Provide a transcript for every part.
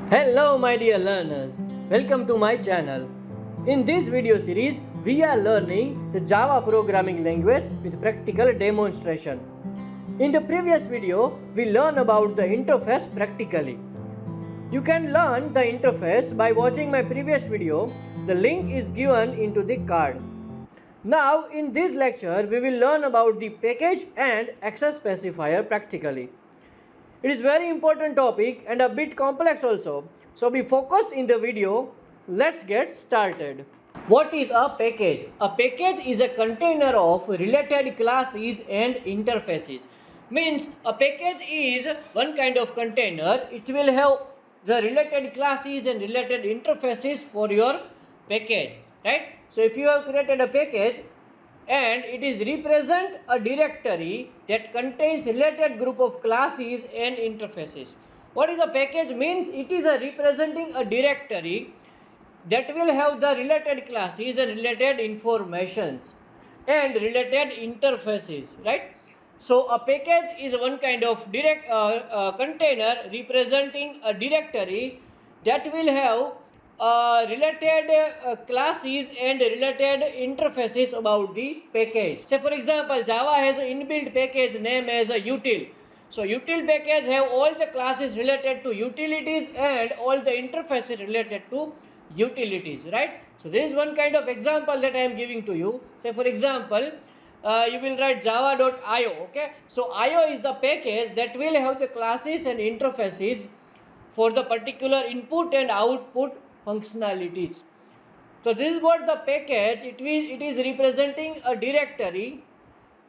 Hello my dear learners, welcome to my channel. In this video series, we are learning the Java programming language with practical demonstration. In the previous video, we learned about the interface practically. You can learn the interface by watching my previous video. The link is given into the card. Now in this lecture, we will learn about the package and access specifier practically. It is very important topic and a bit complex also. So be focused in the video. Let's get started. What is a package? A package is a container of related classes and interfaces. Means a package is one kind of container. It will have the related classes and related interfaces for your package, right? So if you have created a package, and it is represent a directory that contains related group of classes and interfaces. What is a package means? It is a representing a directory that will have the related classes and related informations and related interfaces, right? So a package is one kind of container representing a directory that will have related classes and related interfaces about the package. Say for example, Java has an inbuilt package name as a util. So util package have all the classes related to utilities and all the interfaces related to utilities, right? So this is one kind of example that I am giving to you. Say for example, you will write java.io. Okay, so io is the package that will have the classes and interfaces for the particular input and output functionalities. So this is what the package, it is representing a directory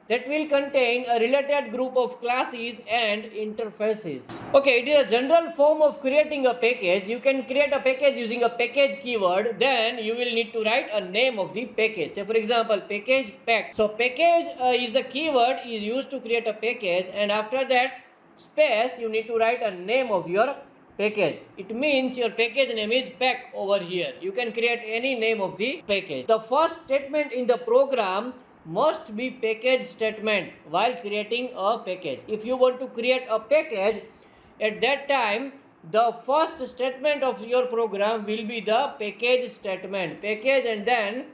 that will contain a related group of classes and interfaces. Okay, it is a general form of creating a package. You can create a package using a package keyword. Then you will need to write a name of the package. Say for example, package pack. So package is the keyword is used to create a package, and after that space you need to write a name of your package. It means your package name is pack over here. You can create any name of the package. The first statement in the program must be package statement while creating a package. If you want to create a package, at that time the first statement of your program will be the package statement, package and then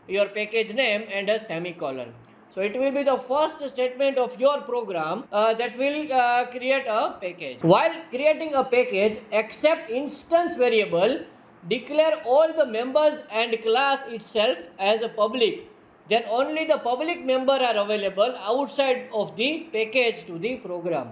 your package name and a semicolon. So it will be the first statement of your program that will create a package. While creating a package, accept instance variable, declare all the members and class itself as a public. Then only the public member are available outside of the package to the program.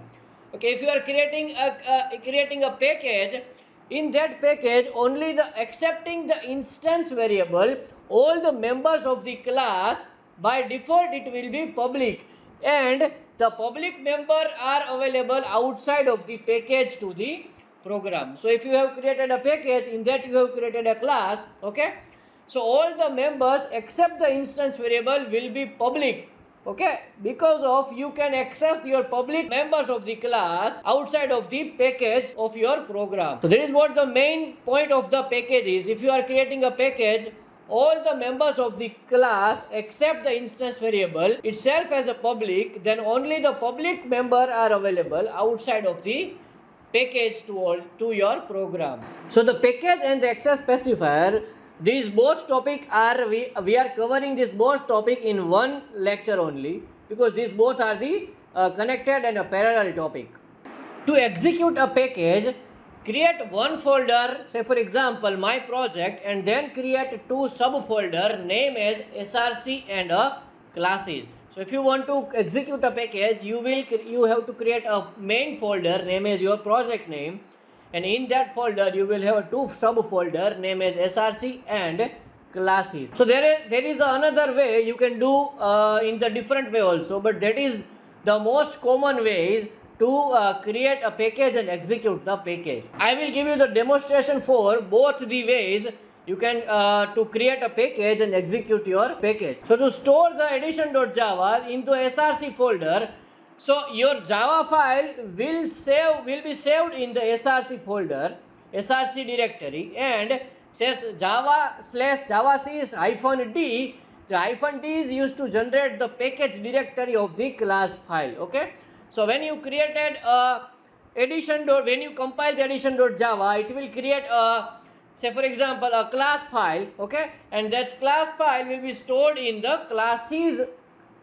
Okay, if you are creating a package, in that package only the accepting the instance variable, all the members of the class by default it will be public, and the public member are available outside of the package to the program. So if you have created a package, in that you have created a class, okay, so all the members except the instance variable will be public, okay, because of you can access your public members of the class outside of the package of your program. So that is what the main point of the package is. If you are creating a package, all the members of the class except the instance variable itself as a public, then only the public member are available outside of the package to your program. So the package and the access specifier, these both topic are we are covering this both topic in one lecture only, because these both are the connected and a parallel topic. To execute a package, create one folder, say for example my project, and then create two subfolder name as src and classes. So if you want to execute a package, you have to create a main folder name as your project name, and in that folder you will have two subfolder name as src and classes. So there is another way you can do in the different way also, but that is the most common way is to create a package and execute the package. I will give you the demonstration for both the ways you can to create a package and execute your package. So to store the edition.java into src folder, so your Java file will be saved in the src folder, src directory, and says java/javac -d. The hyphen d is used to generate the package directory of the class file. Okay, so when you created addition dot, when you compile the addition.java, it will create a, say for example, a class file, okay, and that class file will be stored in the classes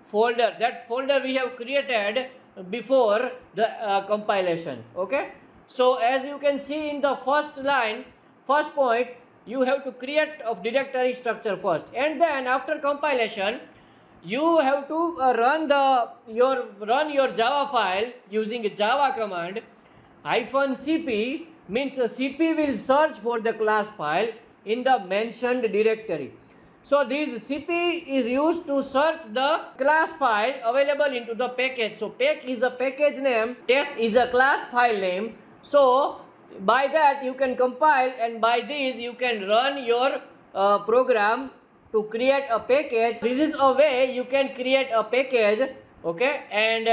folder, that folder we have created before the compilation, okay. So as you can see in the first line, first point, you have to create a directory structure first, and then after compilation you have to run your Java file using a Java command. -cp means cp will search for the class file in the mentioned directory. So this cp is used to search the class file available into the package. So pack is a package name, test is a class file name. So by that you can compile, and by this you can run your program to create a package. This is a way you can create a package, okay, and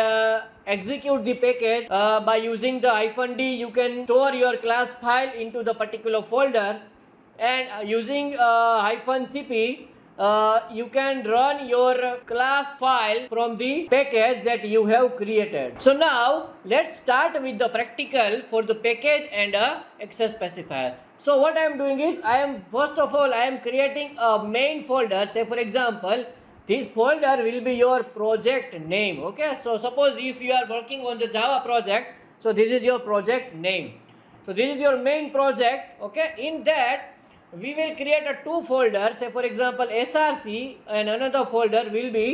execute the package by using the -d. You can store your class file into the particular folder, and using -cp you can run your class file from the package that you have created. So now let's start with the practical for the package and access specifier. So what I am doing is, first of all I am creating a main folder. Say for example, this folder will be your project name, okay. So suppose if you are working on the Java project, so this is your project name. So this is your main project, okay. In that we will create a two folders. Say for example src, and another folder will be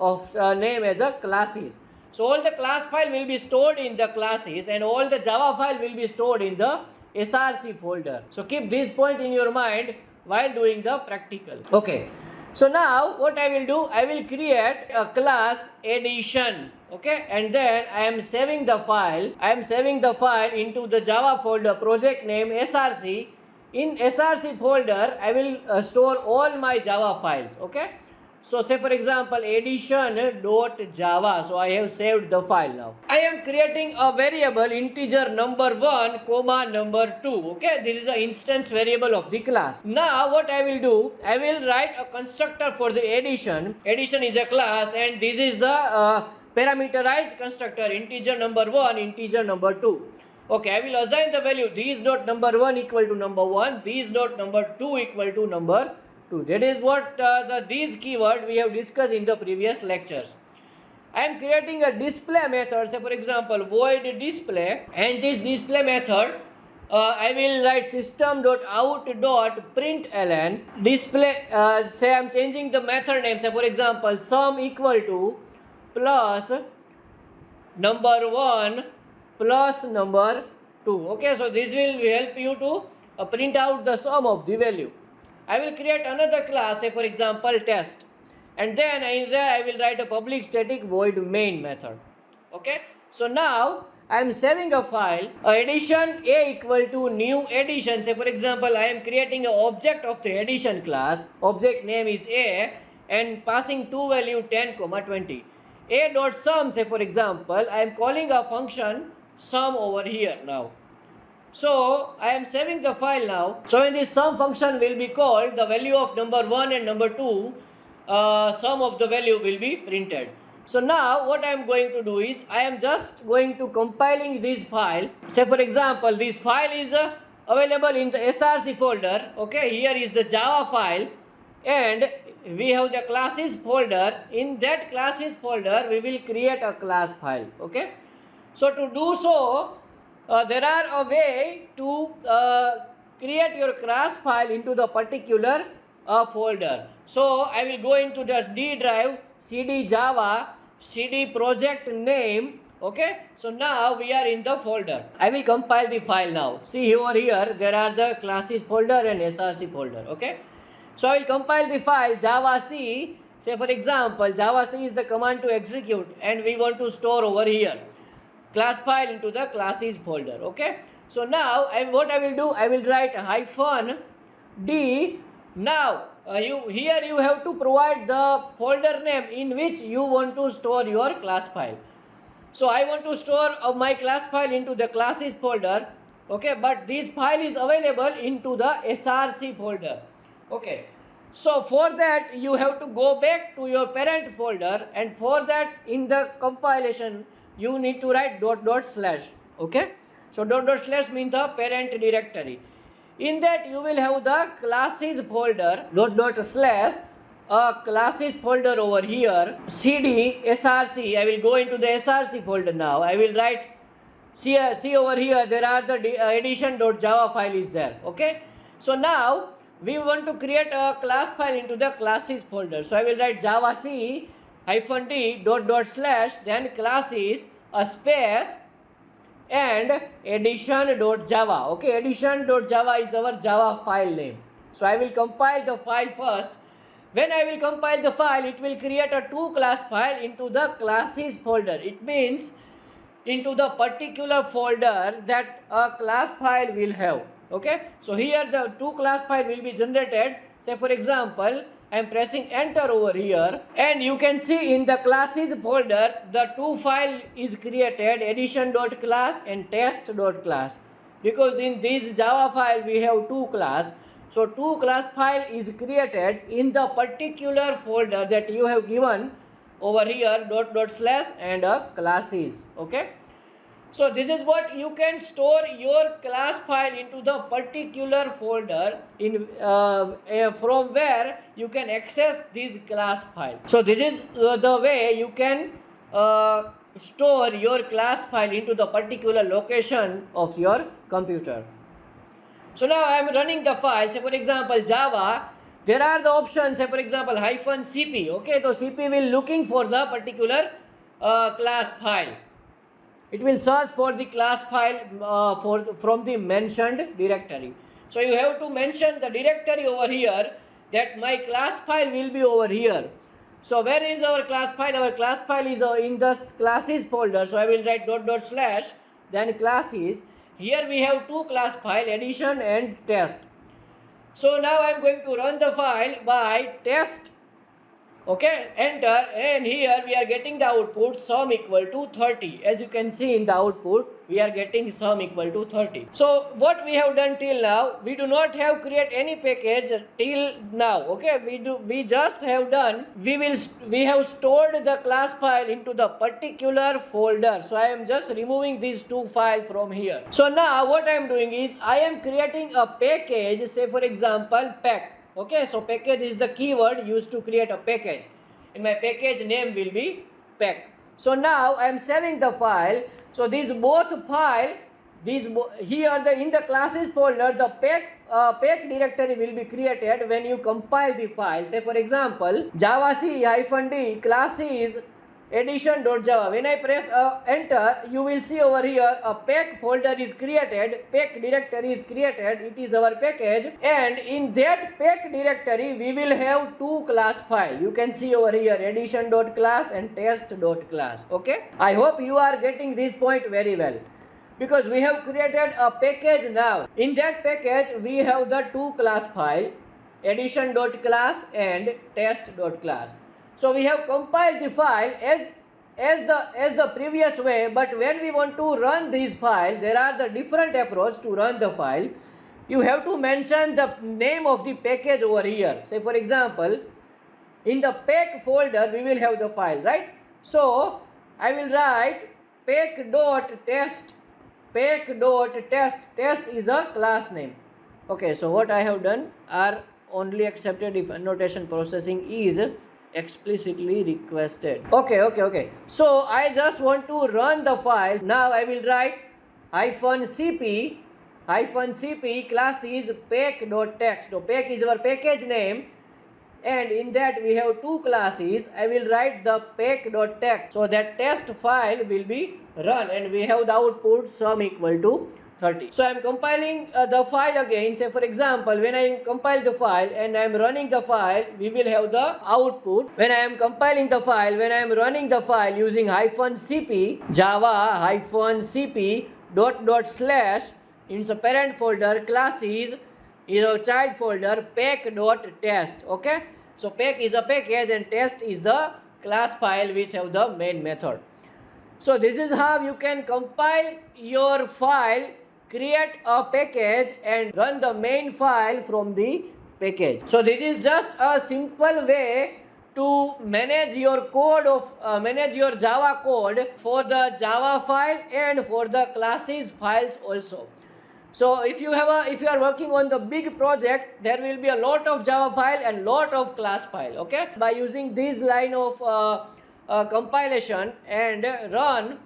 of name as a classes. So all the class file will be stored in the classes, and all the Java file will be stored in the src folder. So keep this point in your mind while doing the practical, okay. So now what I will do, I will create a class addition, okay, and then I am saving the file into the Java folder, project name src. In src folder I will store all my Java files, okay. So say for example addition.java. So I have saved the file. Now I am creating a variable integer number1 comma number2, okay. This is an instance variable of the class. Now what I will do, I will write a constructor for the addition. Addition is a class, and this is the parameterized constructor, integer number1, integer number2. Okay, I will assign the value these dot number1 equal to number1, these dot number2 equal to number2. That is what these keyword we have discussed in the previous lectures. I am creating a display method. Say for example void display, and this display method I will write system.out.println display. Say I am changing the method name. Say for example sum equal to plus number1 plus number2, okay. So this will help you to print out the sum of the value. I will create another class, say for example test, and then in there I will write a public static void main method, okay. So now I am saving a file, addition a equal to new addition. Say for example I am creating an object of the addition class, object name is a, and passing two value 10 comma 20. A dot sum, say for example I am calling a function sum over here now. So I am saving the file now. So in this sum function will be called, the value of number1 and number2, sum of the value will be printed. So now what I am going to do is, I am just going to compiling this file. Say for example this file is available in the src folder, okay. Here is the Java file, and we have the classes folder. In that classes folder we will create a class file, okay. So to do so, there are a way to create your class file into the particular folder. So I will go into the D drive, cd Java, cd project name, okay. So now we are in the folder. I will compile the file now. See over here there are the classes folder and src folder, okay. So I will compile the file Java C. Say for example Java C is the command to execute, and we want to store over here class file into the classes folder, okay. So now what I will do, I will write -d. Now here you have to provide the folder name in which you want to store your class file. So I want to store my class file into the classes folder, okay, but this file is available into the src folder, okay. So for that you have to go back to your parent folder, and for that in the compilation you need to write // okay. So dot dot slash means the parent directory. In that you will have the classes folder, dot dot slash, a classes folder over here, cd src. I will go into the src folder now. I will write, see over here, there are the addition.java file is there. Okay, so now we want to create a class file into the classes folder. So I will write java c hyphen d dot dot slash, then classes a space and addition.java. Okay, addition.java is our Java file name. So I will compile the file first. When I will compile the file, it will create a two class file into the classes folder. It means into the particular folder that a class file will have. Okay, so here the two class file will be generated. Say for example, I am pressing enter over here, and you can see in the classes folder the two file is created, addition.class and test.class, because in this Java file we have two class. So two class file is created in the particular folder that you have given over here, dot dot slash and a classes. Okay, so this is what you can store your class file into the particular folder in from where you can access this class file. So this is the way you can store your class file into the particular location of your computer. So now I am running the file. Say for example Java, there are the options. Say for example hyphen cp. Okay, so cp will looking for the particular class file. It will search for the class file from the mentioned directory. So you have to mention the directory over here, that my class file will be over here. So where is our class file? Our class file is in the classes folder. So I will write dot dot slash, then classes. Here we have two class file, addition and test. So now I am going to run the file by test. Okay, enter, and here we are getting the output sum equal to 30. As you can see in the output, we are getting sum equal to 30. So what we have done till now, we do not have create any package till now. Okay, we just have done, we have stored the class file into the particular folder. So I am just removing these two files from here. So now what I am doing is I am creating a package, say for example pack. Okay, so package is the keyword used to create a package, and my package name will be pack. So now I am saving the file. So these both file, here in the classes folder, the pack directory will be created when you compile the file. Say for example java c hyphen d classes addition.java. When I press enter, you will see over here a pack folder is created, pack directory is created, it is our package, and in that pack directory we will have two class file. You can see over here addition.class and test.class. Okay, I hope you are getting this point very well, because we have created a package now. In that package we have the two class file, addition.class and test.class. So we have compiled the file as the previous way, but when we want to run these files, there are the different approach to run the file. You have to mention the name of the package over here. Say for example, in the pack folder we will have the file, right? So I will write pack.test. Pack.test. Test is a class name. Okay, so what I have done are only accepted if annotation processing is explicitly requested. Okay. So I just want to run the file. Now I will write -cp class is pack.text. So pack is our package name, and in that we have two classes. I will write the pack.text, so that test file will be run, and we have the output sum equal to 30. So I am compiling the file again. Say for example, when I compile the file and I am running the file, we will have the output. When I am compiling the file, when I am running the file using -cp java -cp dot slash, in the parent folder, classes is a child folder, pack.test. Okay, so pack is a package and test is the class file which have the main method. So this is how you can compile your file, create a package and run the main file from the package. So this is just a simple way to manage your code of manage your Java code for the Java file and for the classes files also. So if you are working on the big project, there will be a lot of Java file and lot of class file. Okay, by using this line of compilation and run,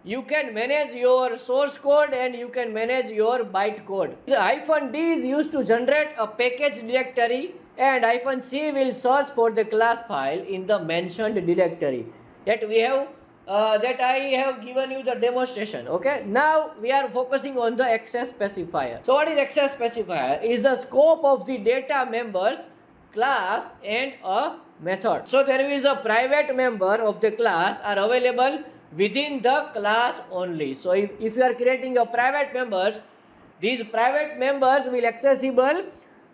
you can manage your source code and you can manage your bytecode. -d is used to generate a package directory, and -c will search for the class file in the mentioned directory. That I have given you the demonstration. Okay, now we are focusing on the access specifier. So what is access specifier? Is the scope of the data members, class and a method. So there is a private member of the class are available within the class only. So if you are creating a private members, these private members will accessible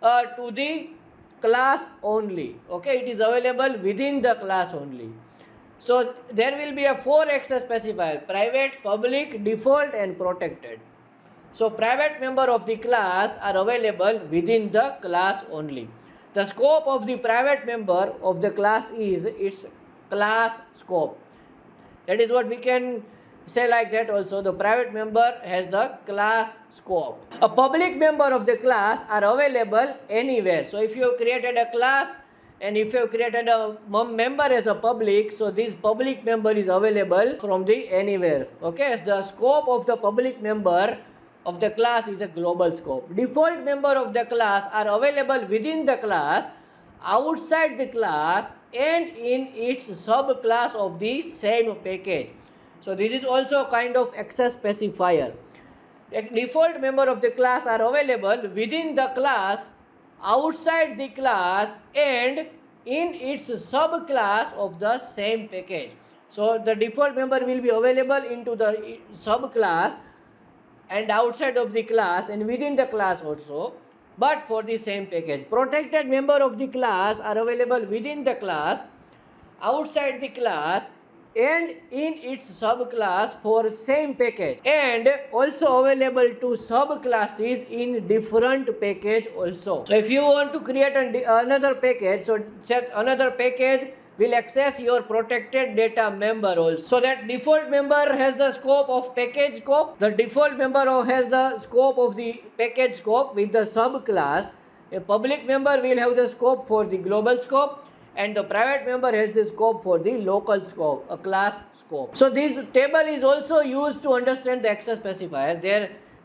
to the class only. Okay, it is available within the class only. So there will be a 4 access specifier: private, public, default and protected. So private member of the class are available within the class only. The scope of the private member of the class is its class scope. That is what we can say like that also. The private member has the class scope. A public member of the class are available anywhere. So if you have created a class and if you have created a member as a public, so this public member is available from the anywhere. Okay, the scope of the public member of the class is a global scope. Default member of the class are available within the class, outside the class and in its subclass of the same package. So this is also a kind of access specifier. A default member of the class are available within the class, outside the class and in its subclass of the same package. So the default member will be available into the subclass and outside of the class and within the class also, but for the same package. Protected member of the class are available within the class, outside the class and in its subclass for same package, and also available to subclasses in different package also. So if you want to create another package, so set another package will access your protected data member also. So that default member has the scope of package scope. The default member has the scope of the package scope with the subclass. A public member will have the scope for the global scope, and the private member has the scope for the local scope, a class scope. So this table is also used to understand the access specifier.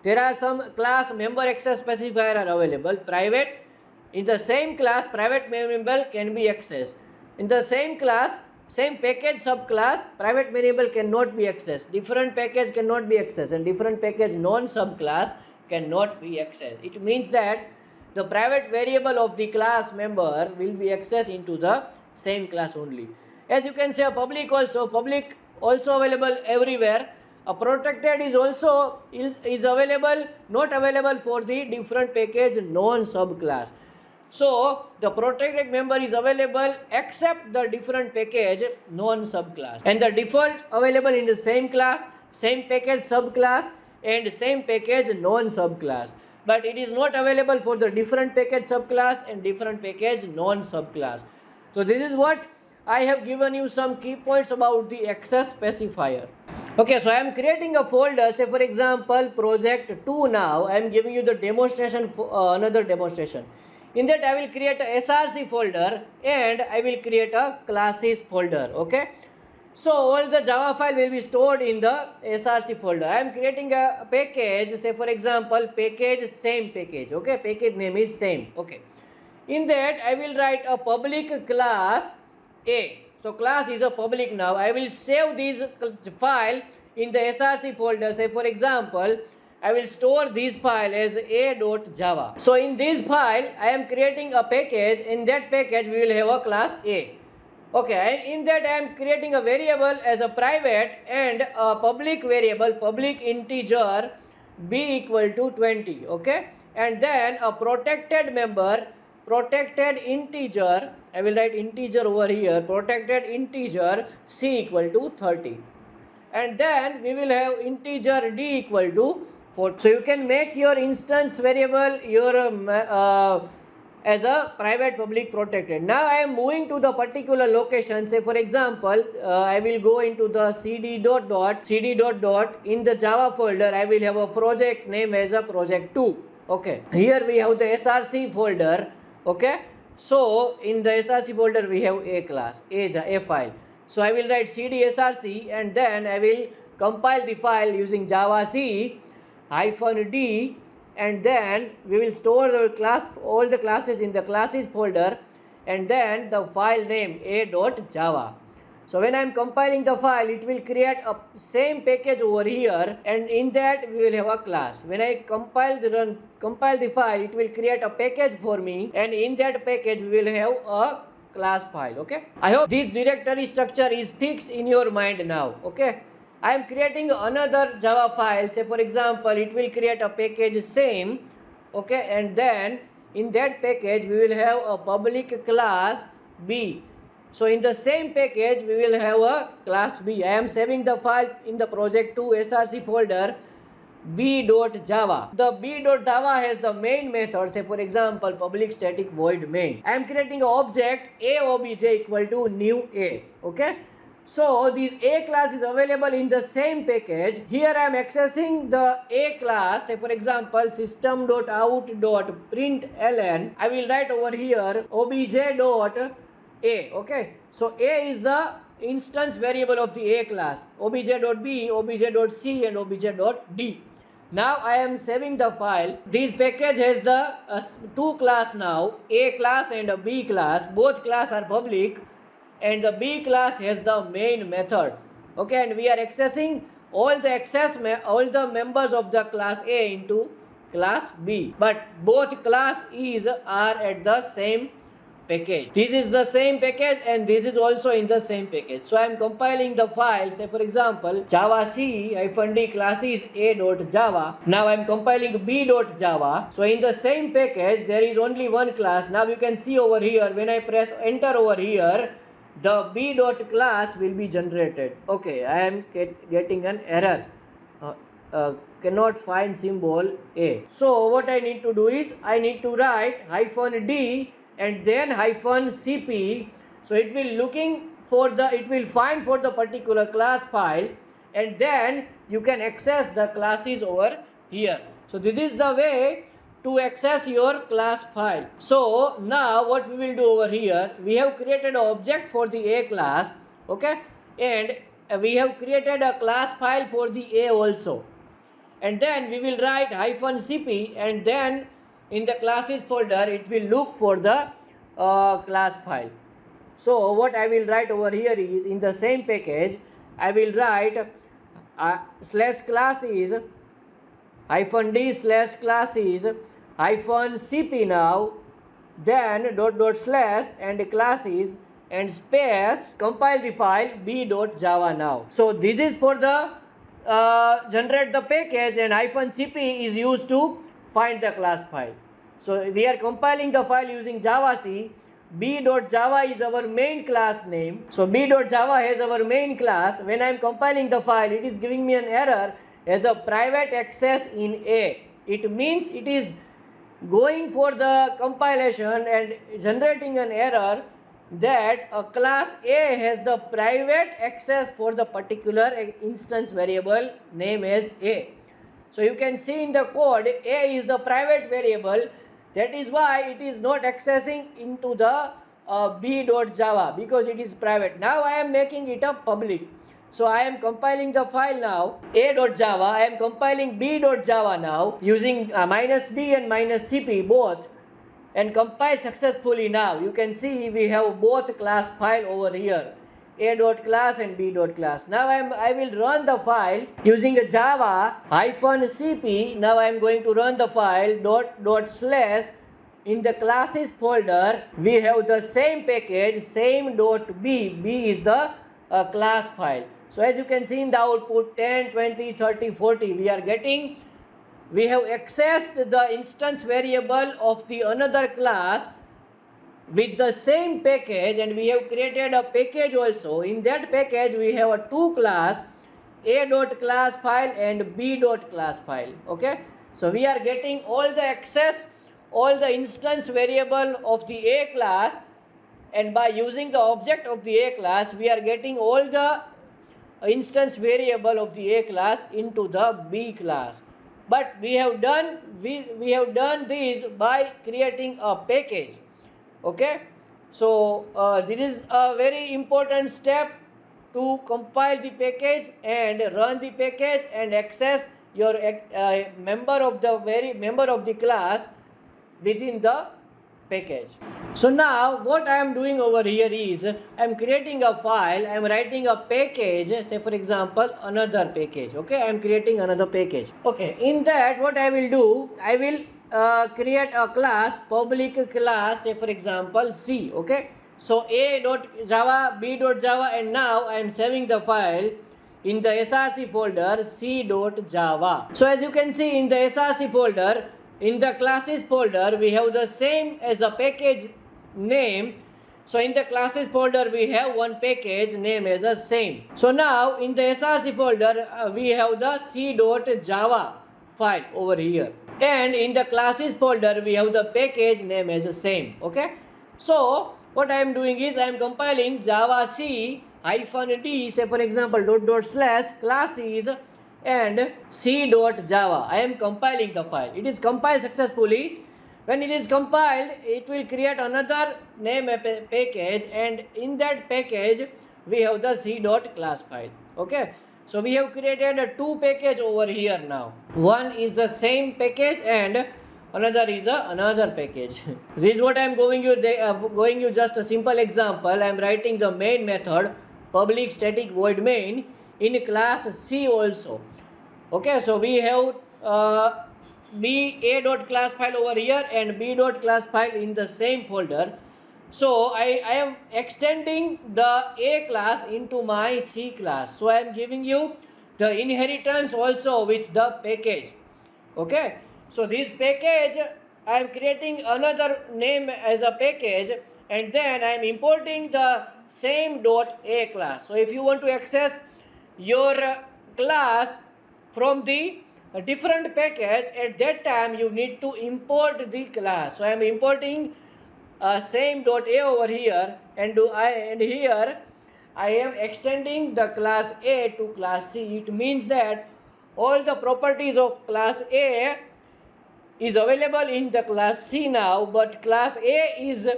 There are some class member access specifier are available. Private, in the same class, private member can be accessed. In the same class, same package subclass, private variable cannot be accessed. Different package cannot be accessed, and different package non-subclass cannot be accessed. It means that the private variable of the class member will be accessed into the same class only. As you can say, a public also available everywhere. A protected is also is available, not available for the different package non-subclass. So the protected member is available except the different package non-subclass, and the default available in the same class, same package subclass and same package non-subclass, but it is not available for the different package subclass and different package non-subclass. So this is what I have given you some key points about the access specifier. Okay, so I am creating a folder, say for example project 2. Now I am giving you the demonstration for another demonstration. In that I will create a src folder and I will create a classes folder. Okay, so all the Java file will be stored in the src folder. I am creating a package, say for example package same package. Okay, package name is same. Okay, in that I will write a public class A. So class is a public. Now I will save this file in the src folder. Say for example I will store this file as a.java. So in this file I am creating a package. In that package we will have a class A. Okay, and in that I am creating a variable as a private and a public variable, public integer b equal to 20. Okay, and then a protected member, protected integer, I will write integer over here, protected integer c equal to 30, and then we will have integer d equal to 4. So you can make your instance variable, your as a private public protected. Now I am moving to the particular location. Say for example, I will go into the cd dot in the Java folder. I will have a project name as a project 2. Okay, here we have the src folder. Okay, so in the src folder we have a class, a file. So I will write cd src and then I will compile the file using javac -d, and then we will store the class, all the classes in the classes folder, and then the file name a.java. So when I am compiling the file, it will create a same package over here, and in that we will have a class. When I compile the file, it will create a package for me, and in that package we will have a class file. Okay, I hope this directory structure is fixed in your mind now. Okay, I am creating another Java file. Say for example, it will create a package same. Okay, and then in that package we will have a public class B. So in the same package we will have a class B. I am saving the file in the project 2 src folder b.java. The b.java has the main method. Say for example, public static void main. I am creating an object a obj equal to new a. Okay, so this a class is available in the same package. Here I am accessing the a class. Say for example, system.out.println. I will write over here obj.a. Okay, so a is the instance variable of the a class, obj.b, obj.c and obj.d. Now I am saving the file. This package has the two class now, a class and a b class. Both class are public, and the b class has the main method. Okay, and we are accessing all the members of the class a into class b, but both class are at the same package. This is the same package and this is also in the same package. So I am compiling the file. Say for example, javac-d classes a.java. Now I am compiling b.java. So in the same package there is only one class. Now you can see over here, when I press enter over here, the b dot class will be generated. Okay, I am getting an error. Cannot find symbol a. So what I need to do is I need to write -d and then -cp. So it will find for the particular class file, and then you can access the classes over here. So this is the way to access your class file. So now what we will do over here, we have created an object for the a class. Okay, and we have created a class file for the a also, and then we will write -cp, and then in the classes folder it will look for the class file. So what I will write over here is, in the same package I will write /classes -d/classes -cp now, then // and classes and space, compile the file b.java now. So this is for the generate the package, and -cp is used to find the class file. So we are compiling the file using javac. b.java is our main class name. So b.java has our main class. When I am compiling the file, it is giving me an error as a private access in a. It means it is going for the compilation and generating an error that a class A has the private access for the particular instance variable name as A. So you can see in the code, A is the private variable. That is why it is not accessing into the b.java, because it is private. Now I am making it a public. So I am compiling the file now, a.java. I am compiling b.java now using -d and -cp both, and compile successfully. Now you can see we have both class file over here, a.class and b.class. Now I will run the file using a java -cp. Now I am going to run the file // in the classes folder. We have the same package, same.b. b is the class file. So as you can see in the output, 10, 20, 30, 40 we are getting. We have accessed the instance variable of the another class with the same package, and we have created a package also. In that package we have a two class, a.class file and b.class file. Okay, so we are getting all the access all the instance variable of the A class, and by using the object of the A class we are getting all the instance variable of the A class into the B class. But we have done this by creating a package. Okay, so this is a very important step to compile the package and run the package and access your member of the class within the package. So now what I am doing over here is I am creating a file, I am writing a package, say for example another package. Okay, I am creating another package. Okay, in that what I will do, I will create a class, public class, say for example C. Okay, so a.java, b.java, and now I am saving the file in the src folder c.java. So as you can see in the src folder, in the classes folder we have the same as a package name. So in the classes folder we have one package name as a same. So now in the src folder we have the c.java file over here, and in the classes folder we have the package name as the same. Okay, so what I am doing is I am compiling java c -d, say for example // classes and c.java. I am compiling the file. It is compiled successfully. When it is compiled, it will create another name package, and in that package we have the c.class file. Okay, so we have created a two package over here now. One is the same package and another is another package. This is what I am going you just a simple example. I am writing the main method public static void main in class C also. Okay, so we have b a.class file over here and b.class file in the same folder. So I am extending the A class into my C class. So I am giving you the inheritance also with the package. Okay, so this package I am creating another name as a package, and then I am importing the same dot A class. So if you want to access your class from the different package, at that time you need to import the class. So I am importing same dot A over here, and here I am extending the class A to class C. It means that all the properties of class A is available in the class C now, but class A is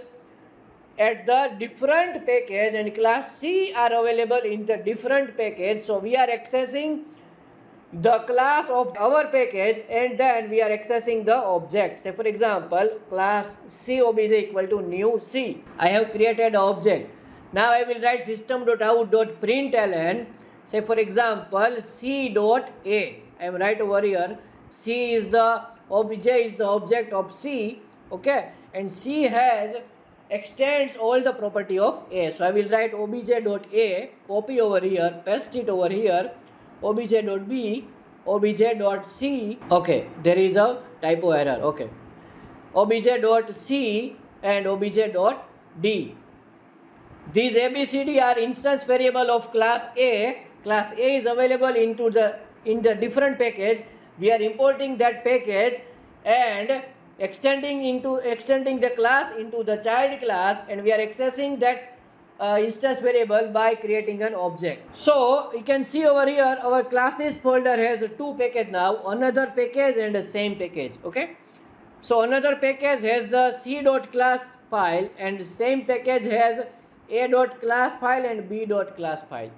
at the different package and class C are available in the different package. So we are accessing the class of our package and then we are accessing the object. Say for example class C obj equal to new C. I have created an object. Now I will write system.out.println. Say for example C.A. I am right over here. C is the object of C. Okay, and C has extends all the property of A. So I will write obj.a, copy over here, paste it over here, obj.b, obj.c. Okay, there is a typo error. Okay, obj.c and obj.d. These ABCD are instance variable of class A. Class A is available in the different package. We are importing that package and extending the class into the child class, and we are accessing that instance variable by creating an object. So you can see over here our classes folder has two packages now, another package and the same package. Okay, so another package has the c.class file and same package has a.class file and b.class file.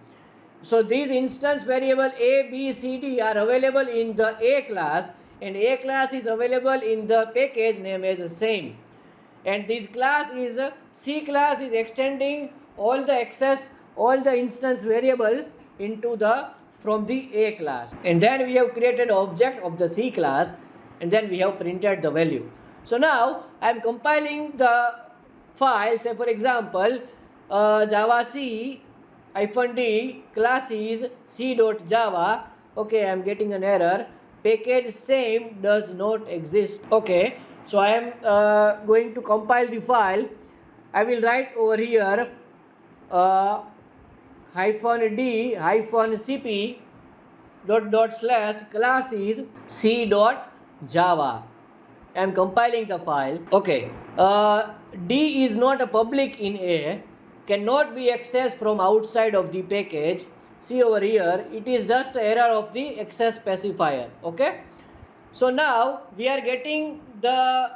So these instance variable a, b, c, d are available in the A class, and A class is available in the package name as the same. And this class is C class is extending all the instance variable into the from the A class, and then we have created object of the C class, and then we have printed the value. So now I am compiling the file. Say for example java c -d classes c.java. Okay, I am getting an error. Package same does not exist. Okay, so I am going to compile the file. I will write over here -d -cp // classes c.java. I am compiling the file. Okay, D is not a public in A, cannot be accessed from outside of the package. See over here, it is just error of the access specifier. Okay, so now we are getting the,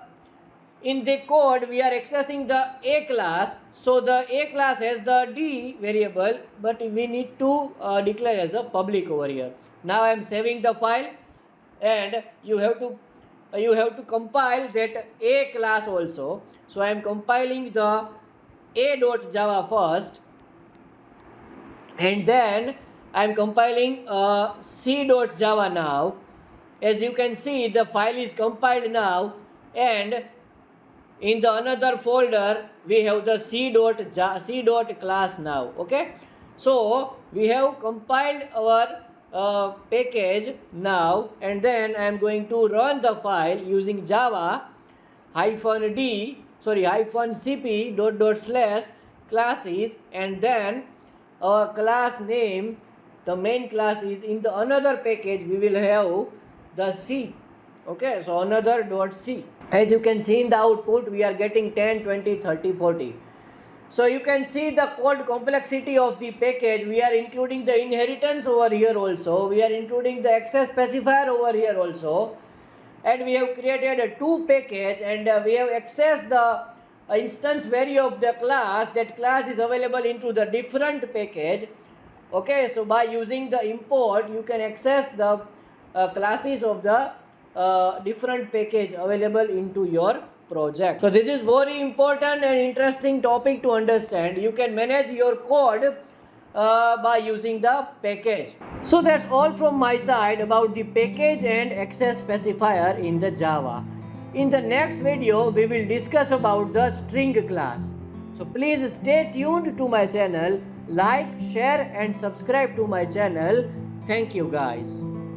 in the code we are accessing the A class. So the A class has the D variable, but we need to declare as a public over here. Now I am saving the file, and you have to compile that A class also. So I am compiling the a.java first, and then I am compiling c.java now. As you can see, the file is compiled now, and in the another folder we have the c.class now. Okay, so we have compiled our package now, and then I am going to run the file using java -cp /classes, and then our class name, the main class is in the another package we will have the c. Okay, so another .c. As you can see in the output, we are getting 10, 20, 30, 40. So you can see the code complexity of the package. We are including the inheritance over here also. We are including the access specifier over here also. And we have created a two package, and we have accessed the instance value of the class. That class is available into the different package. Okay, so by using the import, you can access the classes of the different package available into your project. So this is very important and interesting topic to understand. You can manage your code by using the package. So that's all from my side about the package and access specifier in the Java. In the next video, we will discuss about the string class. So please stay tuned to my channel, like, share and subscribe to my channel. Thank you guys.